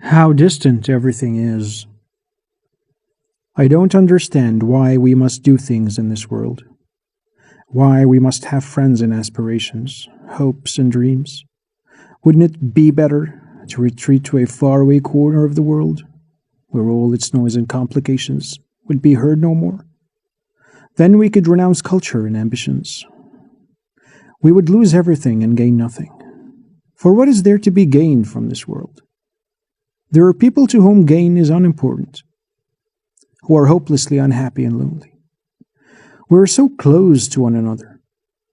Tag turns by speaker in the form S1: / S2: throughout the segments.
S1: How distant everything is. I don't understand why we must do things in this world. Why we must have friends and aspirations, hopes and dreams. Wouldn't it be better to retreat to a faraway corner of the world, where all its noise and complications would be heard no more? Then we could renounce culture and ambitions. We would lose everything and gain nothing. For what is there to be gained from this world? There are people to whom gain is unimportant, who are hopelessly unhappy and lonely. We are so close to one another,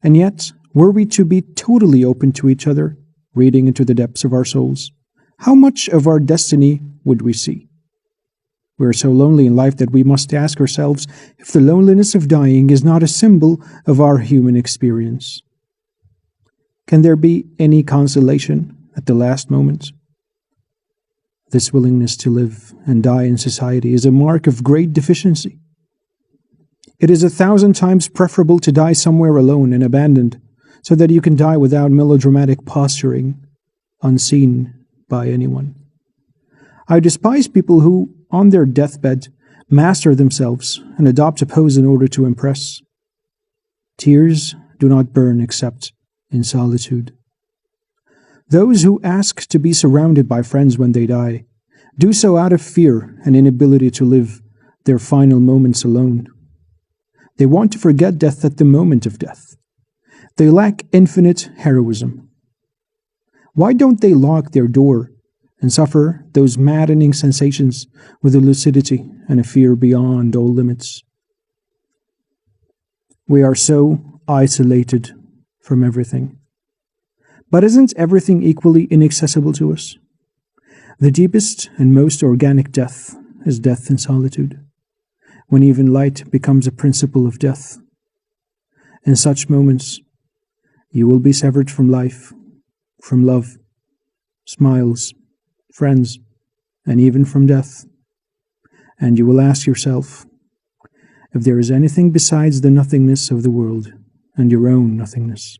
S1: and yet, were we to be totally open to each other, reading into the depths of our souls, how much of our destiny would we see? We are so lonely in life that we must ask ourselves if the loneliness of dying is not a symbol of our human experience. Can there be any consolation at the last moment? This willingness to live and die in society is a mark of great deficiency. It is 1,000 times preferable to die somewhere alone and abandoned, so that you can die without melodramatic posturing, unseen by anyone. I despise people who, on their deathbed, master themselves and adopt a pose in order to impress. Tears do not burn except in solitude. Those who ask to be surrounded by friends when they die do so out of fear and inability to live their final moments alone. They want to forget death at the moment of death. They lack infinite heroism. Why don't they lock their door and suffer those maddening sensations with a lucidity and a fear beyond all limits? We are so isolated from everything. But isn't everything equally inaccessible to us? The deepest and most organic death is death in solitude, when even light becomes a principle of death. In such moments, you will be severed from life, from love, smiles, friends, and even from death. And you will ask yourself if there is anything besides the nothingness of the world and your own nothingness.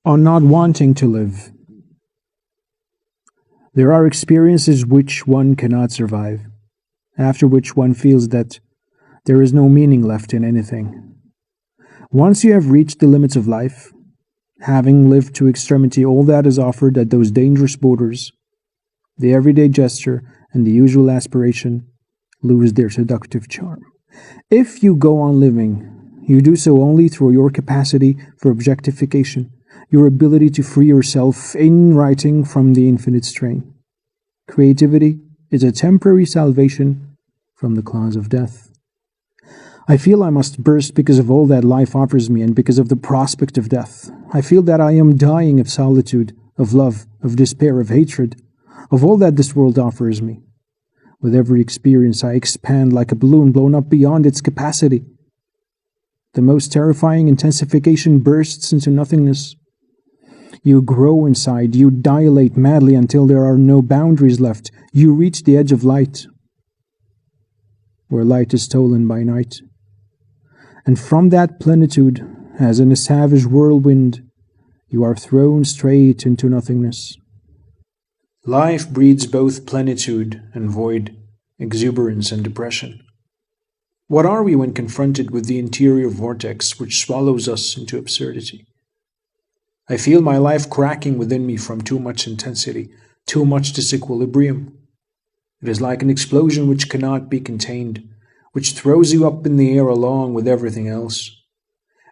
S1: On not wanting to live. There are experiences which one cannot survive, after which one feels that there is no meaning left in anything. Once you have reached the limits of life, having lived to extremity all that is offered at those dangerous borders, the everyday gesture and the usual aspiration lose their seductive charm. If you go on living, you do so only through your capacity for objectification, your ability to free yourself in writing from the infinite strain. Creativity is a temporary salvation from the claws of death. I feel I must burst because of all that life offers me and because of the prospect of death. I feel that I am dying of solitude, of love, of despair, of hatred, of all that this world offers me. With every experience I expand like a balloon blown up beyond its capacity. The most terrifying intensification bursts into nothingness. You grow inside, you dilate madly until there are no boundaries left. You reach the edge of light, where light is stolen by night. And from that plenitude, as in a savage whirlwind, you are thrown straight into nothingness. Life breeds both plenitude and void, exuberance and depression. What are we when confronted with the interior vortex which swallows us into absurdity? I feel my life cracking within me from too much intensity, too much disequilibrium. It is like an explosion which cannot be contained, which throws you up in the air along with everything else.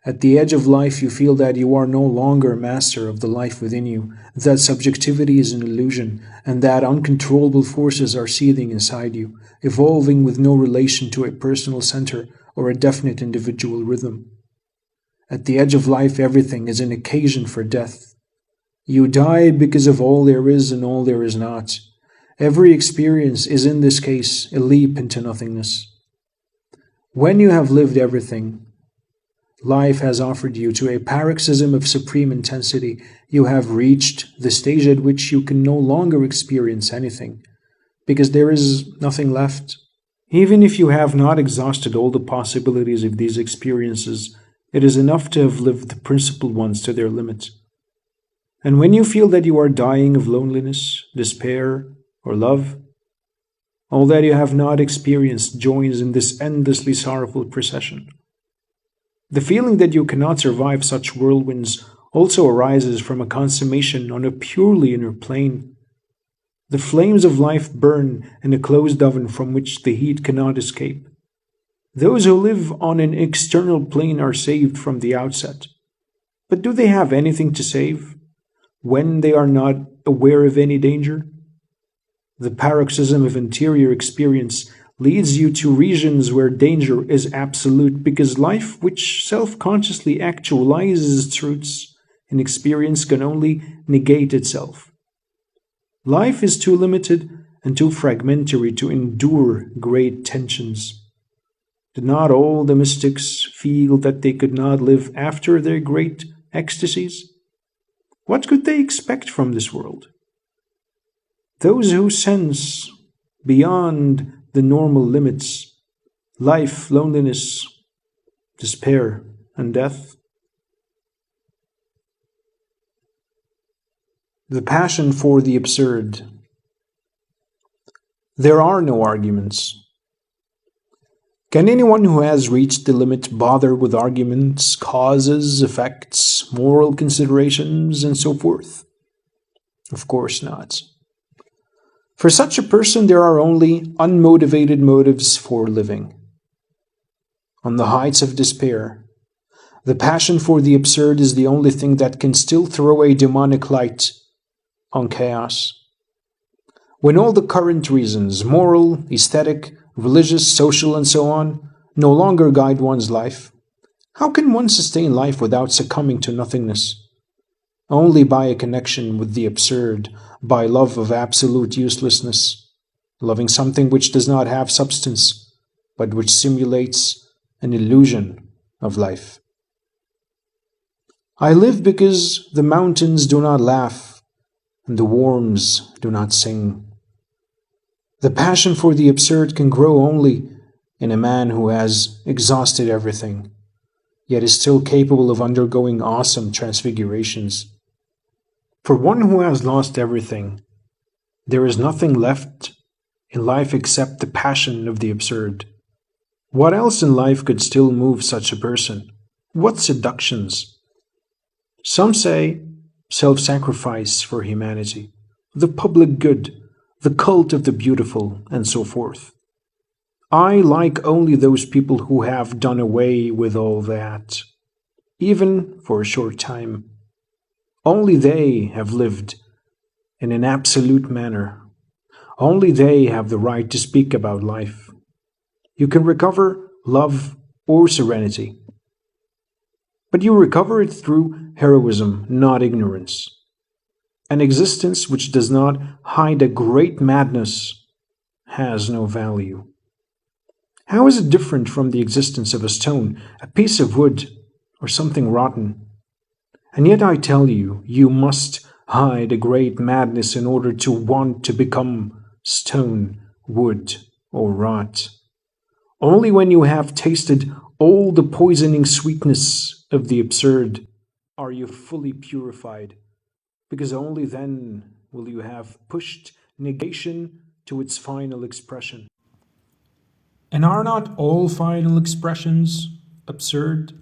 S1: At the edge of life you feel that you are no longer master of the life within you, that subjectivity is an illusion, and that uncontrollable forces are seething inside you, evolving with no relation to a personal center or a definite individual rhythm. At the edge of life everything is an occasion for death. You died because of all there is and all there is not. Every experience is in this case a leap into nothingness. When you have lived everything life has offered you to a paroxysm of supreme intensity, you have reached the stage at which you can no longer experience anything, because there is nothing left. Even if you have not exhausted all the possibilities of these experiences, it is enough to have lived the principal ones to their limit. And when you feel that you are dying of loneliness, despair, or love, all that you have not experienced joins in this endlessly sorrowful procession. The feeling that you cannot survive such whirlwinds also arises from a consummation on a purely inner plane. The flames of life burn in a closed oven from which the heat cannot escape. Those who live on an external plane are saved from the outset. But do they have anything to save when they are not aware of any danger? The paroxysm of interior experience leads you to regions where danger is absolute because life, which self consciously actualizes its roots in experience, can only negate itself. Life is too limited and too fragmentary to endure great tensions. Did not all the mystics feel that they could not live after their great ecstasies? What could they expect from this world? Those who sense beyond the normal limits, life, loneliness, despair, and death. The passion for the absurd. There are no arguments. Can anyone who has reached the limit bother with arguments, causes, effects, moral considerations, and so forth? Of course not. For such a person, there are only unmotivated motives for living. On the heights of despair, the passion for the absurd is the only thing that can still throw a demonic light on chaos. When all the current reasons, moral, aesthetic, religious, social, and so on, no longer guide one's life, how can one sustain life without succumbing to nothingness? Only by a connection with the absurd, by love of absolute uselessness, loving something which does not have substance, but which simulates an illusion of life. I live because the mountains do not laugh and the worms do not sing. The passion for the absurd can grow only in a man who has exhausted everything, yet is still capable of undergoing awesome transfigurations. For one who has lost everything, there is nothing left in life except the passion of the absurd. What else in life could still move such a person? What seductions? Some say self-sacrifice for humanity, the public good, the cult of the beautiful, and so forth. I like only those people who have done away with all that, even for a short time. Only they have lived in an absolute manner. Only they have the right to speak about life. You can recover love or serenity, but you recover it through heroism, not ignorance. An existence which does not hide a great madness has no value. How is it different from the existence of a stone, a piece of wood, or something rotten? And yet I tell you, you must hide a great madness in order to want to become stone, wood, or rot. Only when you have tasted all the poisoning sweetness of the absurd are you fully purified, because only then will you have pushed negation to its final expression. And are not all final expressions absurd?